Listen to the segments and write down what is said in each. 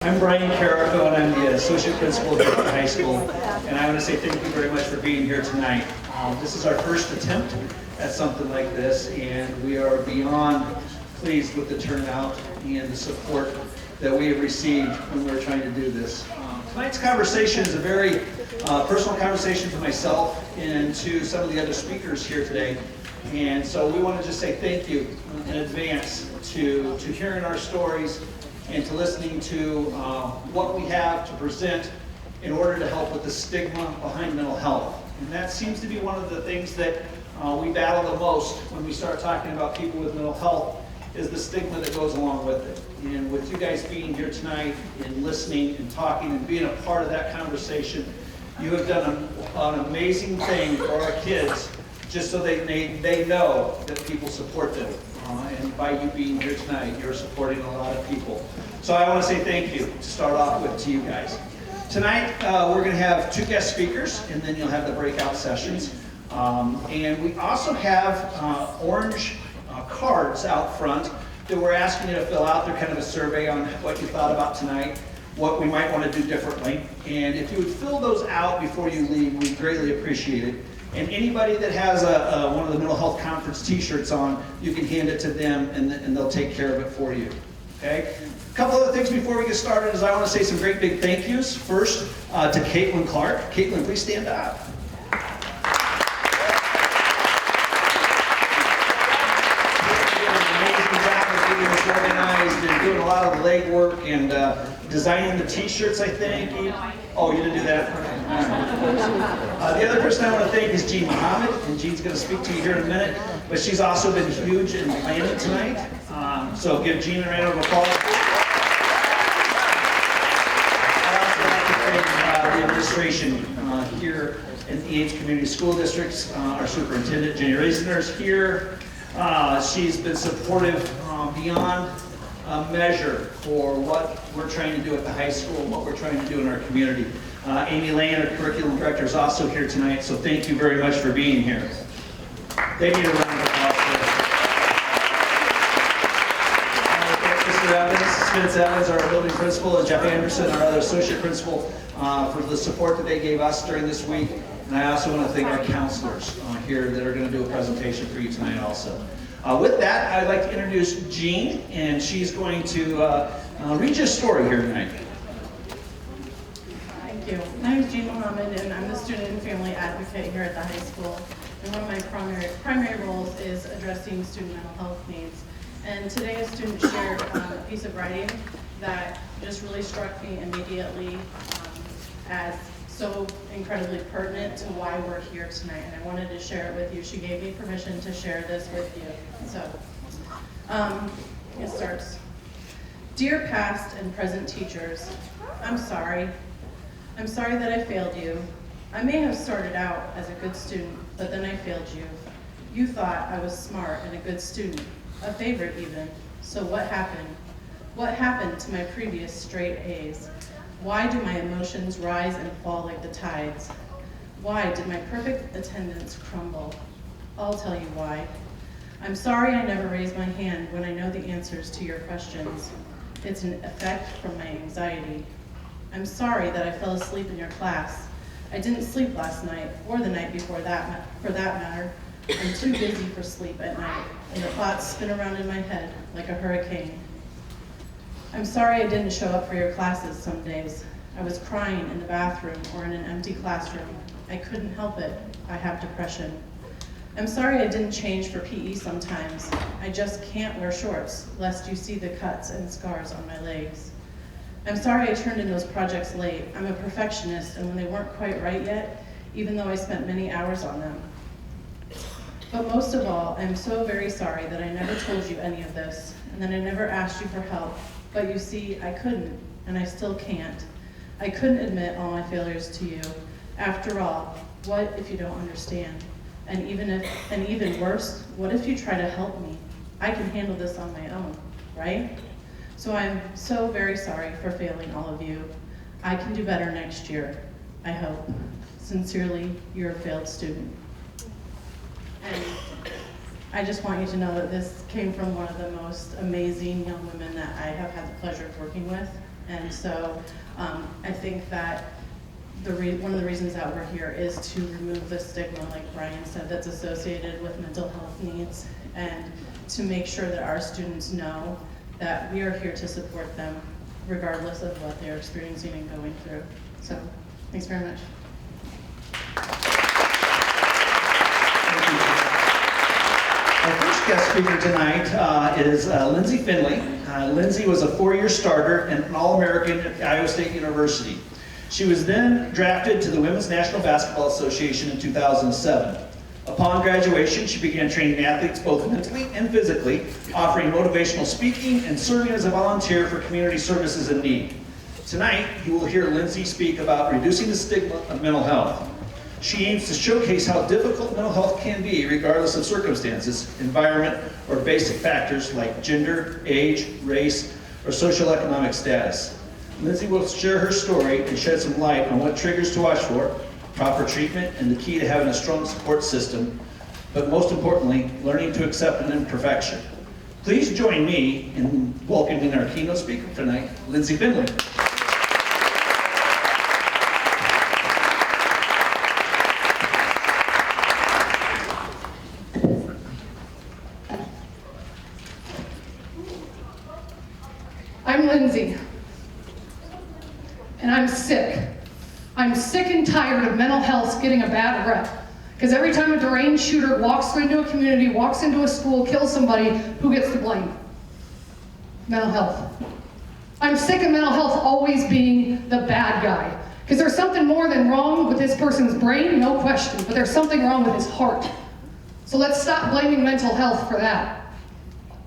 I'm Brian Carrico, and I'm the Associate Principal here at the high school, and I want to say thank you very much for being here tonight. This is our first attempt at something like this, and we are beyond pleased with the turnout and the support that we have received when we're trying to do this. Tonight's conversation is a very personal conversation for myself and to some of the other speakers here today, and so we want to just say thank you in advance to hearing our stories and to listening to what we have to present in order to help with the stigma behind mental health. And that seems to be one of the things that we battle the most when we start talking about people with mental health, is the stigma that goes along with it. And with you guys being here tonight and listening and talking and being a part of that conversation, you have done an amazing thing for our kids, just so they know that people support them. And by you being here tonight, you're supporting a lot of people. So I want to say thank you to start off with to you guys. Tonight, we're going to have two guest speakers, and then you'll have the breakout sessions. And we also have orange cards out front that we're asking you to fill out. They're kind of a survey on what you thought about tonight, what we might want to do differently. And if you would fill those out before you leave, we'd greatly appreciate it. And anybody that has one of the mental health conference t-shirts on, you can hand it to them and they'll take care of it for you. Okay? A couple other things before we get started is I want to say some great big thank yous. First, to Caitlin Clark. Caitlin, please stand up. Organized and doing a lot of the legwork and designing the t-shirts, I think. Oh, you didn't do that? The other person I want to thank is Jean Muhammad, and Jean's going to speak to you here in a minute, but she's also been huge in planning tonight. So give Jean a round of applause. I'd also like to thank the administration here in the Ames Community School Districts. Our superintendent, Jenny Reisner, is here. She's been supportive beyond measure for what we're trying to do at the high school and what we're trying to do in our community. Amy Lane, our curriculum director, is also here tonight, so thank you very much for being here. They need a round of applause for Mr. Evans, Spence Evans, our building principal, and Jeff Anderson, our other associate principal, for the support that they gave us during this week. And I also want to thank our counselors here that are going to do a presentation for you tonight also. With that, I'd like to introduce Jean, and she's going to read you a story here tonight. Thank you. My name is Jean Muhammad, and I'm the student and family advocate here at the high school. And one of my primary roles is addressing student mental health needs. And today a student shared a piece of writing that just really struck me immediately as so incredibly pertinent to why we're here tonight, and I wanted to share it with you. She gave me permission to share this with you. So, it starts. Dear past and present teachers, I'm sorry. I'm sorry that I failed you. I may have started out as a good student, but then I failed you. You thought I was smart and a good student, a favorite even. So what happened? What happened to my previous straight A's? Why do my emotions rise and fall like the tides? Why did my perfect attendance crumble? I'll tell you why. I'm sorry I never raised my hand when I know the answers to your questions. It's an effect from my anxiety. I'm sorry that I fell asleep in your class. I didn't sleep last night, or the night before that, for that matter. I'm too busy for sleep at night, and the thoughts spin around in my head like a hurricane. I'm sorry I didn't show up for your classes some days. I was crying in the bathroom or in an empty classroom. I couldn't help it. I have depression. I'm sorry I didn't change for PE sometimes. I just can't wear shorts, lest you see the cuts and scars on my legs. I'm sorry I turned in those projects late. I'm a perfectionist, and when they weren't quite right yet, even though I spent many hours on them. But most of all, I'm so very sorry that I never told you any of this, and that I never asked you for help. But you see, I couldn't, and I still can't. I couldn't admit all my failures to you. After all, what if you don't understand? And even worse, what if you try to help me? I can handle this on my own, right? So I'm so very sorry for failing all of you. I can do better next year, I hope. Sincerely, your failed student. And I just want you to know that this came from one of the most amazing young women that I have had the pleasure of working with. And so I think that one of the reasons that we're here is to remove the stigma, like Brian said, that's associated with mental health needs, and to make sure that our students know that we are here to support them regardless of what they're experiencing and going through. So, thanks very much. Our first guest speaker tonight is Lyndsey Fennelly. Lindsey was a 4-year starter and an All-American at Iowa State University. She was then drafted to the Women's National Basketball Association in 2007. Upon graduation, she began training athletes both mentally and physically, offering motivational speaking and serving as a volunteer for community services in need. Tonight, you will hear Lindsey speak about reducing the stigma of mental health. She aims to showcase how difficult mental health can be regardless of circumstances, environment, or basic factors like gender, age, race, or socioeconomic status. Lindsey will share her story and shed some light on what triggers to watch for, proper treatment, and the key to having a strong support system, but most importantly, learning to accept an imperfection. Please join me in welcoming our keynote speaker tonight, Lyndsey Fennelly. I'm Lindsey, and I'm sick. I'm sick and tired of mental health getting a bad rep. Because every time a deranged shooter walks into a community, walks into a school, kills somebody, who gets the blame? Mental health. I'm sick of mental health always being the bad guy. Because there's something more than wrong with this person's brain, no question, but there's something wrong with his heart. So let's stop blaming mental health for that.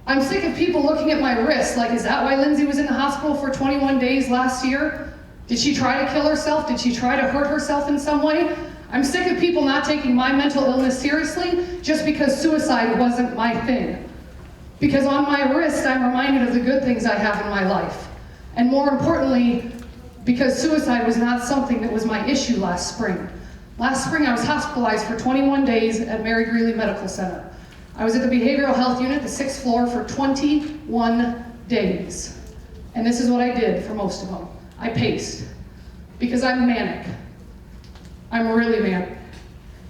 I'm sick of people looking at my wrist like, is that why Lindsey was in the hospital for 21 days last year? Did she try to kill herself? Did she try to hurt herself in some way? I'm sick of people not taking my mental illness seriously just because suicide wasn't my thing. Because on my wrist, I'm reminded of the good things I have in my life. And more importantly, because suicide was not something that was my issue last spring. Last spring, I was hospitalized for 21 days at Mary Greeley Medical Center. I was at the behavioral health unit, the 6th floor, for 21 days. And this is what I did for most of them. I paced. Because I'm manic. I'm really manic.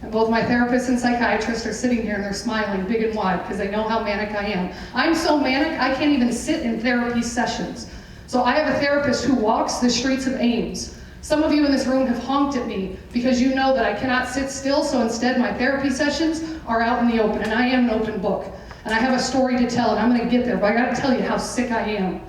And both my therapist and psychiatrist are sitting here and they're smiling big and wide because they know how manic I am. I'm so manic, I can't even sit in therapy sessions. So I have a therapist who walks the streets of Ames. Some of you in this room have honked at me because you know that I cannot sit still, so instead my therapy sessions are out in the open, and I am an open book. And I have a story to tell, and I'm gonna get there, but I gotta tell you how sick I am.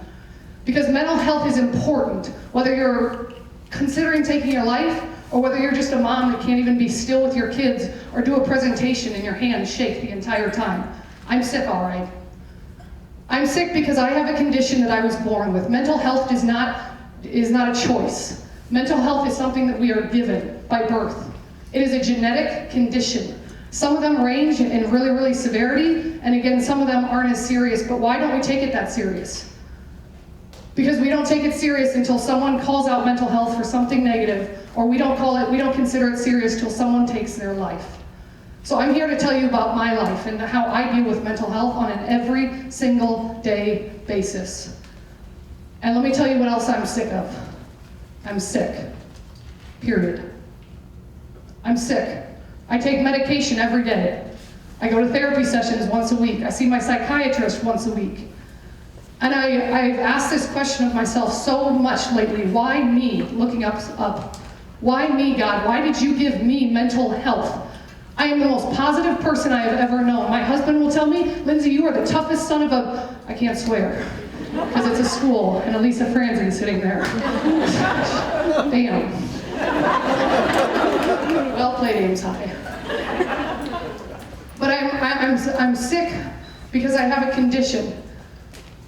Because mental health is important, whether you're considering taking your life, or whether you're just a mom that can't even be still with your kids, or do a presentation and your hands shake the entire time. I'm sick, all right. I'm sick because I have a condition that I was born with. Mental health is not a choice. Mental health is something that we are given by birth. It is a genetic condition. Some of them range in really, really severity, and again, some of them aren't as serious, but why don't we take it that serious? Because we don't take it serious until someone calls out mental health for something negative, or we don't consider it serious till someone takes their life. So I'm here to tell you about my life and how I deal with mental health on an every single day basis. And let me tell you what else I'm sick of. I'm sick, period. I'm sick. I take medication every day. I go to therapy sessions once a week. I see my psychiatrist once a week. And I've asked this question of myself so much lately. Why me? Looking up. Why me, God? Why did you give me mental health? I am the most positive person I have ever known. My husband will tell me, Lindsey, you are the toughest son of a... I can't swear, because it's a school, and Elisa Franzen sitting there. Damn. Well played, Ames High. But I'm sick because I have a condition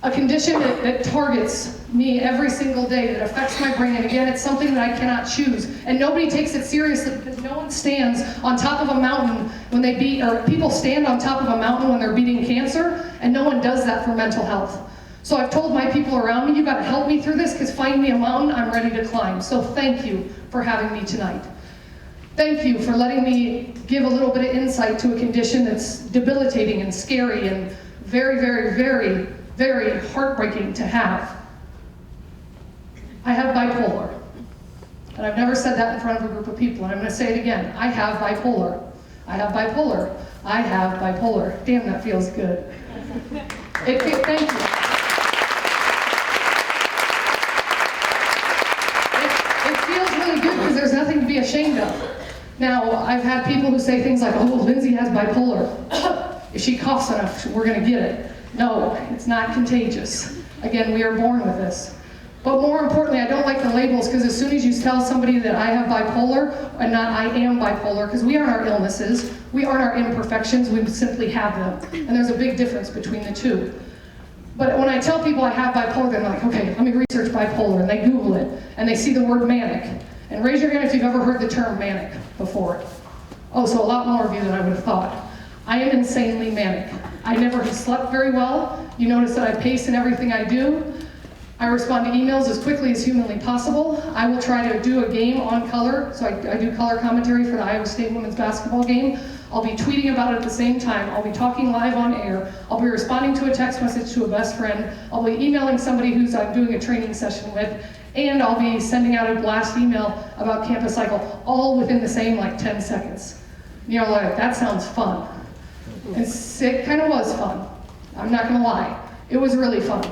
that targets me every single day, that affects my brain, and again, it's something that I cannot choose. And nobody takes it seriously because no one stands on top of a mountain when people stand on top of a mountain when they're beating cancer, and no one does that for mental health. So I've told my people around me, you gotta help me through this, because find me a mountain, I'm ready to climb. So thank you for having me tonight. Thank you for letting me give a little bit of insight to a condition that's debilitating and scary and very, very, very, very heartbreaking to have. I have bipolar. And I've never said that in front of a group of people, and I'm going to say it again. I have bipolar. I have bipolar. I have bipolar. Damn, that feels good. Thank you. It feels really good because there's nothing to be ashamed of. Now, I've had people who say things like, oh, Lindsey has bipolar. If she coughs enough, we're going to get it. No, it's not contagious. Again, we are born with this. But more importantly, I don't like the labels, because as soon as you tell somebody that I have bipolar and not I am bipolar, because we aren't our illnesses, we aren't our imperfections, we simply have them. And there's a big difference between the two. But when I tell people I have bipolar, they're like, okay, let me research bipolar, and they Google it, and they see the word manic. And raise your hand if you've ever heard the term manic before. Oh, so a lot more of you than I would have thought. I am insanely manic. I never have slept very well. You notice that I pace in everything I do. I respond to emails as quickly as humanly possible. I will try to do a game on color, so I do color commentary for the Iowa State women's basketball game. I'll be tweeting about it at the same time. I'll be talking live on air. I'll be responding to a text message to a best friend. I'll be emailing somebody who's I'm doing a training session with, and I'll be sending out a blast email about Campus Cycle, all within the same 10 seconds. You're like, that sounds fun. And it kind of was fun. I'm not gonna lie. It was really fun.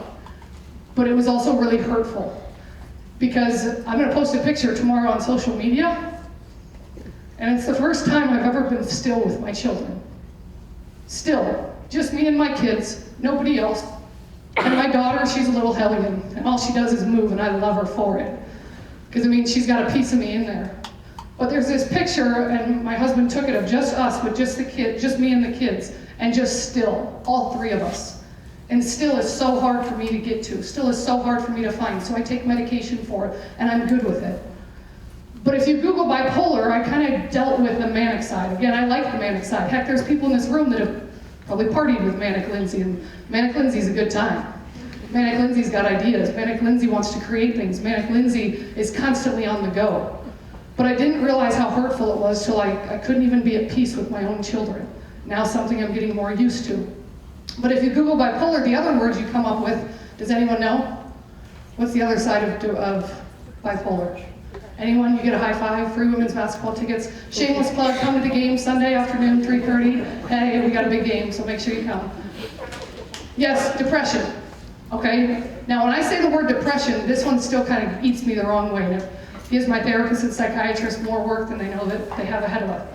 But it was also really hurtful, because I'm going to post a picture tomorrow on social media, and it's the first time I've ever been still with my children. Still, just me and my kids, nobody else. And my daughter, she's a little hellion, and all she does is move, and I love her for it, because it means she's got a piece of me in there. But there's this picture, and my husband took it, of just us with just the kid, just me and the kids, and just still, all three of us. And still is so hard for me to get to, still is so hard for me to find, so I take medication for it, and I'm good with it. But if you Google bipolar, I kind of dealt with the manic side. Again, I like the manic side. Heck, there's people in this room that have probably partied with Manic Lindsey, and Manic Lindsey's a good time. Manic Lindsey's got ideas. Manic Lindsey wants to create things. Manic Lindsey is constantly on the go. But I didn't realize how hurtful it was till I couldn't even be at peace with my own children. Now something I'm getting more used to. But if you Google bipolar, the other words you come up with, does anyone know? What's the other side of bipolar? Anyone? You get a high five, free women's basketball tickets. Shameless plug, come to the game Sunday afternoon, 3:30. Hey, we got a big game, so make sure you come. Yes, depression. Okay, now when I say the word depression, this one still kind of eats me the wrong way. And it gives my therapist and psychiatrist more work than they know that they have ahead of us.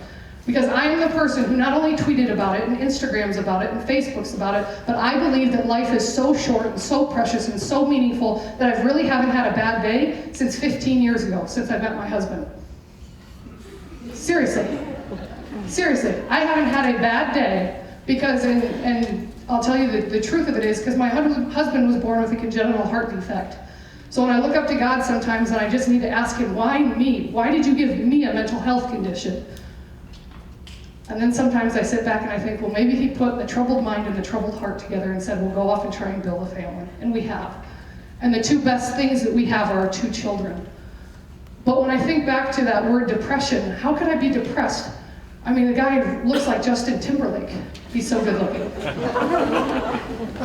Because I am the person who not only tweeted about it, and Instagrams about it, and Facebooks about it, but I believe that life is so short and so precious and so meaningful that I really haven't had a bad day since 15 years ago, since I met my husband. Seriously. Seriously. I haven't had a bad day because, and I'll tell you the truth of it is, because my husband was born with a congenital heart defect. So when I look up to God sometimes and I just need to ask him, why me? Why did you give me a mental health condition? And then sometimes I sit back and I think, well, maybe he put the troubled mind and the troubled heart together and said, we'll go off and try and build a family. And we have. And the two best things that we have are our two children. But when I think back to that word depression, how could I be depressed? I mean, the guy looks like Justin Timberlake. He's so good looking.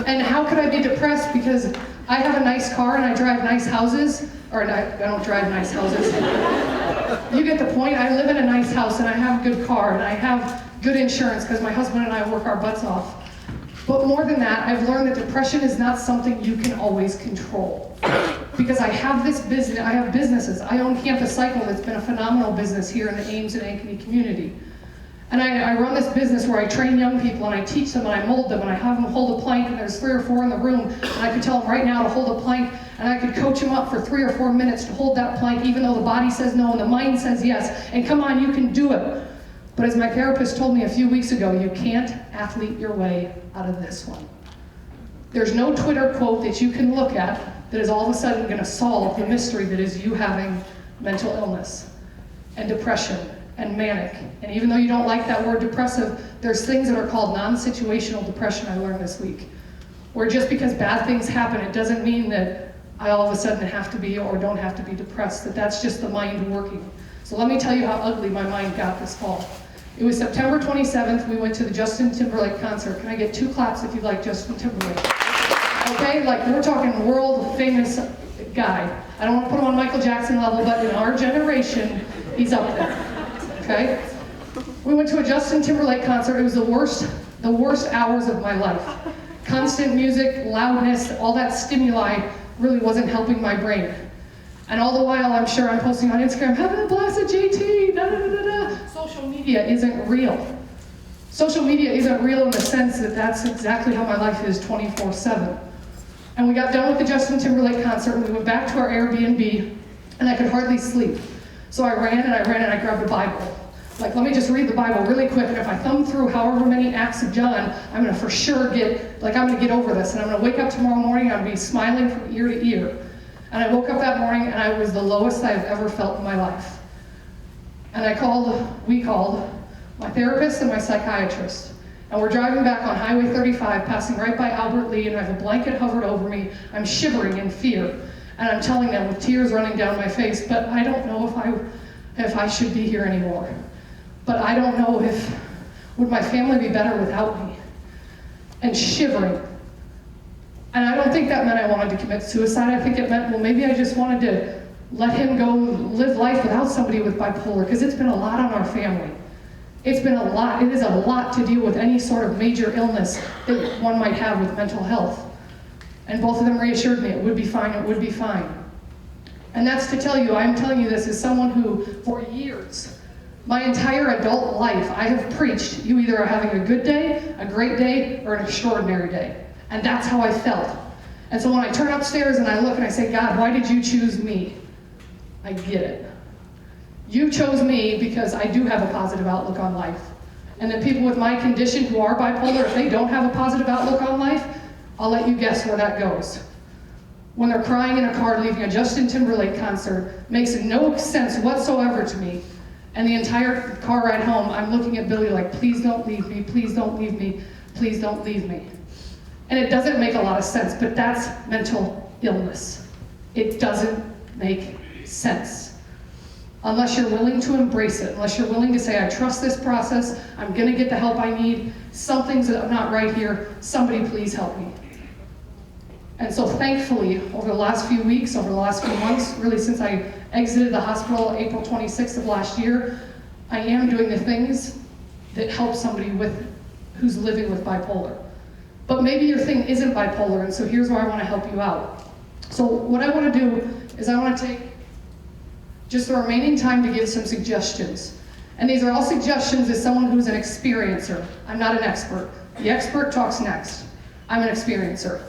And how could I be depressed? Because I have a nice car and I drive nice houses. Or I don't drive nice houses. You get the point. I live in a nice house and I have a good car and I have good insurance because my husband and I work our butts off. But more than that, I've learned that depression is not something you can always control. Because I have this business, I have businesses. I own Campus Cycle that's been a phenomenal business here in the Ames and Ankeny community. And I run this business where I train young people and I teach them and I mold them and I have them hold a plank and there's 3 or 4 in the room and I could tell them right now to hold a plank and I could coach them up for 3 or 4 minutes to hold that plank even though the body says no and the mind says yes, and come on, you can do it. But as my therapist told me a few weeks ago, you can't athlete your way out of this one. There's no Twitter quote that you can look at that is all of a sudden going to solve the mystery that is you having mental illness and depression and manic. And even though you don't like that word depressive, there's things that are called non-situational depression I learned this week. Where just because bad things happen, it doesn't mean that I all of a sudden have to be or don't have to be depressed, that's just the mind working. So let me tell you how ugly my mind got this fall. It was September 27th, we went to the Justin Timberlake concert. Can I get 2 claps if you like Justin Timberlake? Okay, like we're talking world famous guy. I don't want to put him on Michael Jackson level, but in our generation, he's up there, okay? We went to a Justin Timberlake concert. It was the worst hours of my life. Constant music, loudness, all that stimuli really wasn't helping my brain. And all the while, I'm sure I'm posting on Instagram, having a blast at JT, da da da da da. Social media isn't real. Social media isn't real in the sense that that's exactly how my life is 24/7. And we got done with the Justin Timberlake concert, and we went back to our Airbnb, and I could hardly sleep. So I ran and I grabbed a Bible. Like, let me just read the Bible really quick, and if I thumb through however many Acts of John, I'm gonna for sure I'm gonna get over this, and I'm gonna wake up tomorrow morning, I'm gonna be smiling from ear to ear. And I woke up that morning, and I was the lowest I've ever felt in my life. And we called my therapist and my psychiatrist. And we're driving back on Highway 35, passing right by Albert Lee, and I have a blanket hovered over me. I'm shivering in fear. And I'm telling them with tears running down my face, but I don't know if I should be here anymore. But I don't know would my family be better without me? And shivering. And I don't think that meant I wanted to commit suicide. I think it meant, well, maybe I just wanted to let him go live life without somebody with bipolar, because it's been a lot on our family. It's been a lot. It is a lot to deal with any sort of major illness that one might have with mental health. And both of them reassured me it would be fine, it would be fine. And that's to tell you, I'm telling you this as someone who, for years, my entire adult life, I have preached, you either are having a good day, a great day, or an extraordinary day. And that's how I felt. And so when I turn upstairs and I look and I say, God, why did you choose me? I get it. You chose me because I do have a positive outlook on life. And the people with my condition who are bipolar, if they don't have a positive outlook on life, I'll let you guess where that goes. When they're crying in a car leaving a Justin Timberlake concert, makes no sense whatsoever to me. And the entire car ride home, I'm looking at Billy like, please don't leave me, please don't leave me, please don't leave me. And it doesn't make a lot of sense, but that's mental illness. It doesn't make sense. Unless you're willing to embrace it, unless you're willing to say, I trust this process, I'm gonna get the help I need, something's not right here, somebody please help me. And so thankfully, over the last few weeks, over the last few months, really since I exited the hospital April 26th of last year, I am doing the things that help somebody who's living with bipolar. But maybe your thing isn't bipolar, and so here's where I want to help you out. So what I want to do is I want to take just the remaining time to give some suggestions. And these are all suggestions as someone who's an experiencer. I'm not an expert. The expert talks next. I'm an experiencer.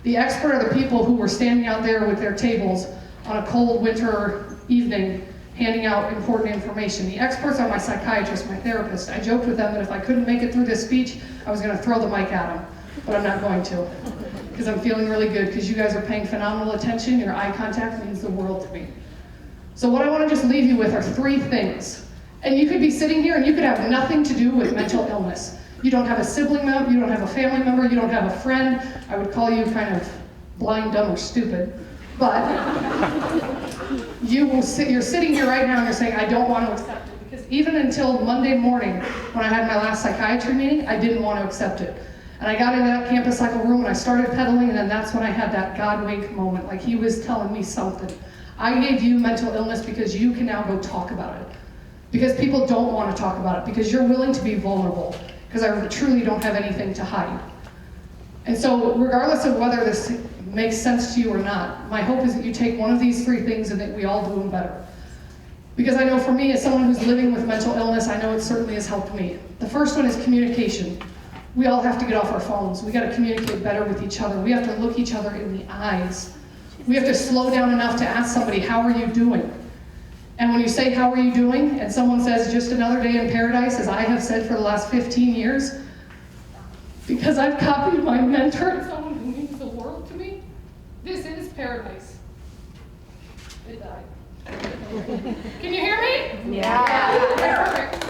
The expert are the people who were standing out there with their tables on a cold winter evening handing out important information. The experts are my psychiatrist, my therapist. I joked with them that if I couldn't make it through this speech, I was going to throw the mic at them. But I'm not going to, because I'm feeling really good, because you guys are paying phenomenal attention. Your eye contact means the world to me. So what I want to just leave you with are 3 things. And you could be sitting here and you could have nothing to do with mental illness. You don't have a sibling member, you don't have a family member, you don't have a friend. I would call you kind of blind, dumb, or stupid. But you're sitting here right now and you're saying, I don't want to accept it. Because even until Monday morning, when I had my last psychiatry meeting, I didn't want to accept it. And I got into that campus cycle room and I started pedaling, and then that's when I had that God wink moment, like he was telling me something. I gave you mental illness because you can now go talk about it. Because people don't want to talk about it, because you're willing to be vulnerable, because I truly don't have anything to hide. And so regardless of whether this makes sense to you or not, my hope is that you take one of these 3 things and that we all do them better. Because I know for me, as someone who's living with mental illness, I know it certainly has helped me. The first one is communication. We all have to get off our phones. We got to communicate better with each other. We have to look each other in the eyes. We have to slow down enough to ask somebody, how are you doing? And when you say, how are you doing? And someone says, just another day in paradise, as I have said for the last 15 years, because I've copied my mentor and someone who means the world to me, this is paradise. It died. Can you hear me? Yeah. Perfect.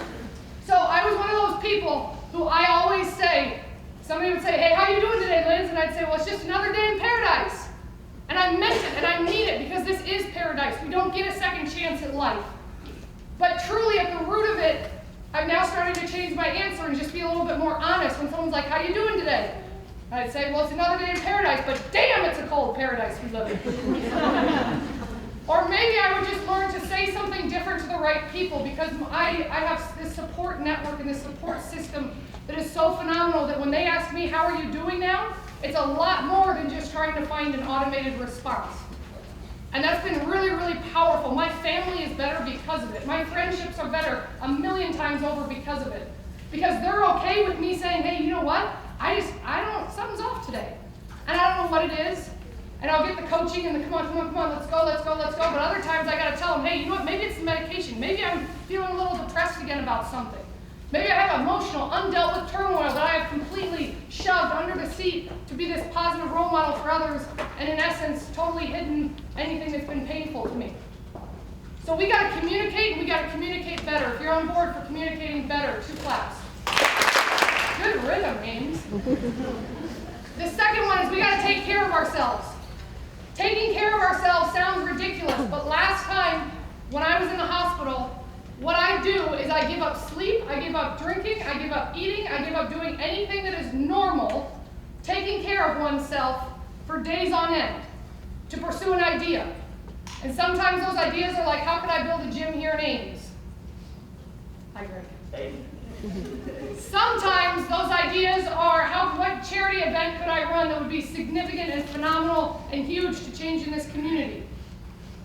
So I was one of those people who I always say, somebody would say, hey, how you doing today, Liz? And I'd say, well, it's just another day in paradise. And I meant it, and I mean it, because this is paradise. We don't get a second chance at life. But truly, at the root of it, I've now started to change my answer and just be a little bit more honest. When someone's like, how you doing today? I'd say, well, it's another day in paradise, but damn, it's a cold paradise we live in. Or maybe I would just learn to say something different to the right people, because I have this support network and this support system that is so phenomenal that when they ask me, how are you doing now? It's a lot more than just trying to find an automated response. And that's been really, really powerful. My family is better because of it. My friendships are better 1,000,000 times over because of it. Because they're okay with me saying, hey, you know what? Something's off today. And I don't know what it is. And I'll get the coaching and the come on, let's go. But other times I gotta tell them, hey, you know what? Maybe it's the medication. Maybe I'm feeling a little depressed again about something. Maybe I have emotional, undealt with turmoil that I have completely shoved under the seat to be this positive role model for others, and in essence, totally hidden anything that's been painful to me. So we gotta communicate, and we gotta communicate better. If you're on board for communicating better, 2 claps. Good rhythm, Ames. The second one is we gotta take care of ourselves. Taking care of ourselves sounds ridiculous, but last time when I was in the hospital, what I do is I give up sleep, I give up drinking, I give up eating, I give up doing anything that is normal, taking care of oneself for days on end to pursue an idea. And sometimes those ideas are like, how could I build a gym here in Ames? Hi, Greg. Sometimes those ideas are, what charity event could I run that would be significant and phenomenal and huge to change in this community?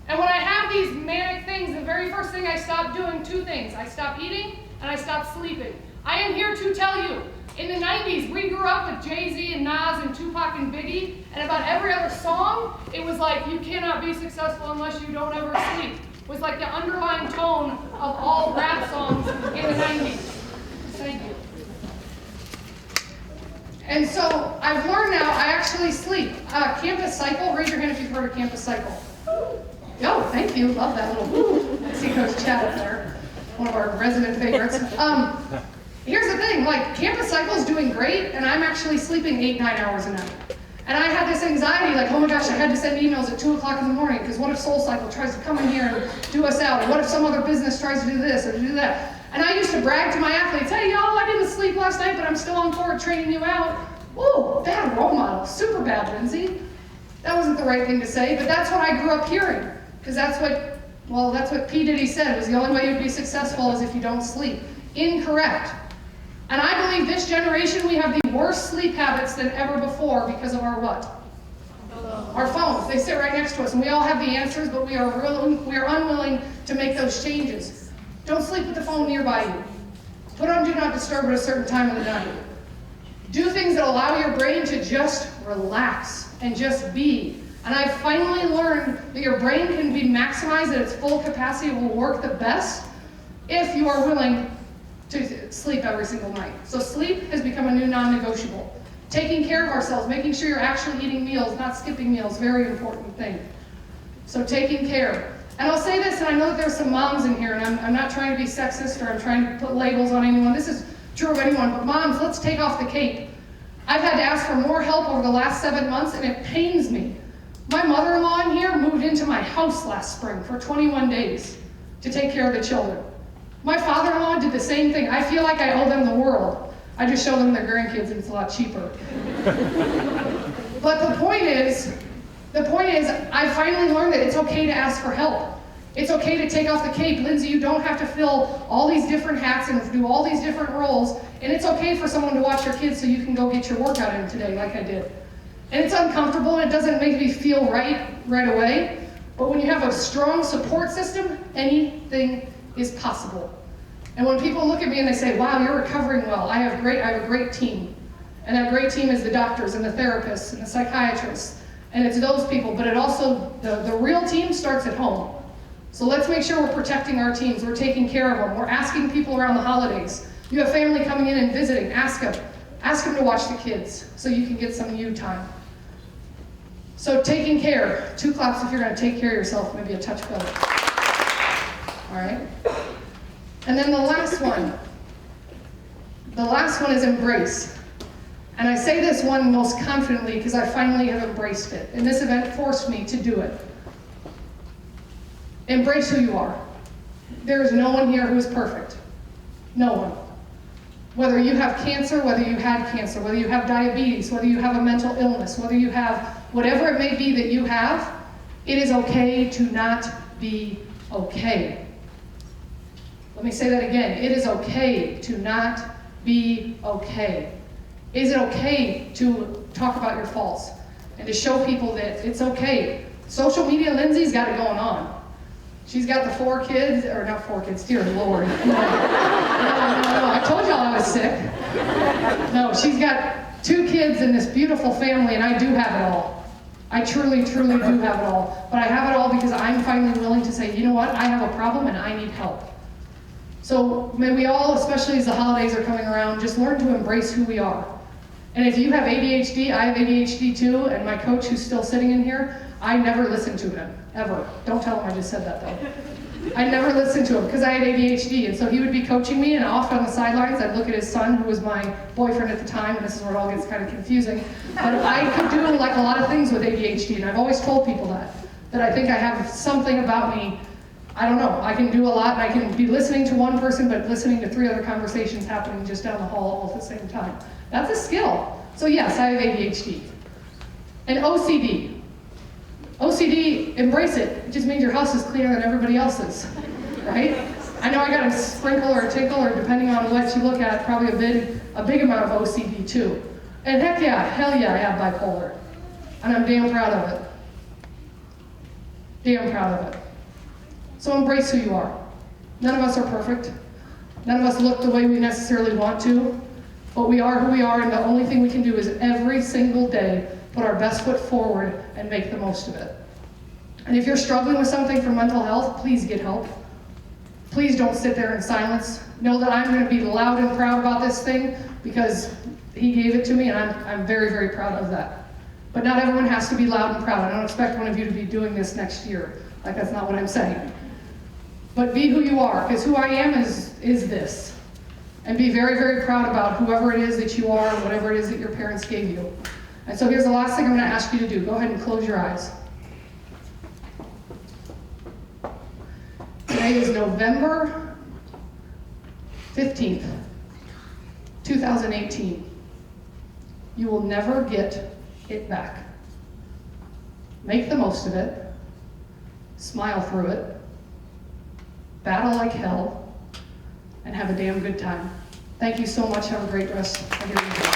And when I have these manic things, the very first thing I stop doing, 2 things. I stop eating and I stop sleeping. I am here to tell you, in the 90s, we grew up with Jay-Z and Nas and Tupac and Biggie, and about every other song, it was like, you cannot be successful unless you don't ever sleep. It was like the underlying tone of all rap songs in the 90s. Thank you. And so I've learned now I actually sleep. Campus Cycle, raise your hand if you've heard of Campus Cycle. Oh, thank you. Love that little woo. I see Coach Chad up there, one of our resident favorites. Here's the thing, like Campus Cycle is doing great, and I'm actually sleeping 8-9 hours a night. And I had this anxiety, like, oh my gosh, I had to send emails at 2 o'clock in the morning, because what if Soul Cycle tries to come in here and do us out? Or what if some other business tries to do this or do that? And I used to brag to my athletes, hey, y'all, I didn't sleep last night, but I'm still on court training you out. Ooh, bad role model, super bad, Lindsey. That wasn't the right thing to say, but that's what I grew up hearing. Because that's what P. Diddy said, was the only way you'd be successful is if you don't sleep. Incorrect. And I believe this generation, we have the worst sleep habits than ever before because of our what? Our phones. They sit right next to us, and we all have the answers, but we are unwilling to make those changes. Don't sleep with the phone nearby you. Put on Do Not Disturb at a certain time of the night. Do things that allow your brain to just relax and just be. And I finally learned that your brain can be maximized at its full capacity. It will work the best if you are willing to sleep every single night. So sleep has become a new non-negotiable. Taking care of ourselves, making sure you're actually eating meals, not skipping meals, very important thing. So taking care. And I'll say this, and I know that there's some moms in here, and I'm not trying to be sexist or I'm trying to put labels on anyone. This is true of anyone, but moms, let's take off the cape. I've had to ask for more help over the last 7 months, and it pains me. My mother-in-law in here moved into my house last spring for 21 days to take care of the children. My father-in-law did the same thing. I feel like I owe them the world. I just show them their grandkids and it's a lot cheaper. But the point is, I finally learned that it's okay to ask for help. It's okay to take off the cape. Lindsey, you don't have to fill all these different hats and do all these different roles. And it's okay for someone to watch your kids so you can go get your workout in today like I did. And it's uncomfortable and it doesn't make me feel right away. But when you have a strong support system, anything is possible. And when people look at me and they say, wow, you're recovering well, I have a great team. And that great team is the doctors and the therapists and the psychiatrists. And it's those people, but it also, the real team starts at home. So let's make sure we're protecting our teams, we're taking care of them, we're asking people around the holidays. You have family coming in and visiting, ask them to watch the kids so you can get some you time. So taking care, 2 claps if you're gonna take care of yourself, maybe a touch better. All right? And then the last one is embrace. And I say this one most confidently because I finally have embraced it. And this event forced me to do it. Embrace who you are. There is no one here who is perfect. No one. Whether you have cancer, whether you had cancer, whether you have diabetes, whether you have a mental illness, whether you have whatever it may be that you have, It is okay to not be okay. Let me say that again. It is okay to not be okay. Is it okay to talk about your faults and to show people that it's okay? Social media, Lindsay's got it going on. She's got the 4 kids, or not 4 kids, dear Lord. No, I told y'all I was sick. No, she's got 2 kids and this beautiful family, and I do have it all. I truly, truly do have it all. But I have it all because I'm finally willing to say, you know what, I have a problem and I need help. So may we all, especially as the holidays are coming around, just learn to embrace who we are. And if you have ADHD, I have ADHD too, and my coach who's still sitting in here, I never listen to him, ever. Don't tell him I just said that though. I never listened to him because I had ADHD, and so he would be coaching me, and off on the sidelines, I'd look at his son, who was my boyfriend at the time, and this is where it all gets kind of confusing. But I could do like a lot of things with ADHD, and I've always told people that I think I have something about me. I don't know, I can do a lot, and I can be listening to one person, but listening to 3 other conversations happening just down the hall all at the same time. That's a skill. So yes, I have ADHD. And OCD. OCD, embrace it. It just means your house is cleaner than everybody else's, right? I know I got a sprinkle or a tickle, or depending on what you look at, probably a big amount of OCD too. And heck yeah, hell yeah, I have bipolar. And I'm damn proud of it. Damn proud of it. So embrace who you are. None of us are perfect. None of us look the way we necessarily want to, but we are who we are, and the only thing we can do is every single day put our best foot forward and make the most of it. And if you're struggling with something for mental health, please get help. Please don't sit there in silence. Know that I'm going to be loud and proud about this thing because he gave it to me, and I'm very, very proud of that. But not everyone has to be loud and proud. I don't expect one of you to be doing this next year. Like, that's not what I'm saying. But be who you are, because who I am is this. And be very, very proud about whoever it is that you are, whatever it is that your parents gave you. And so here's the last thing I'm going to ask you to do. Go ahead and close your eyes. Today is November 15th, 2018. You will never get it back. Make the most of it. Smile through it. Battle like hell. And have a damn good time. Thank you so much. Have a great rest of your evening.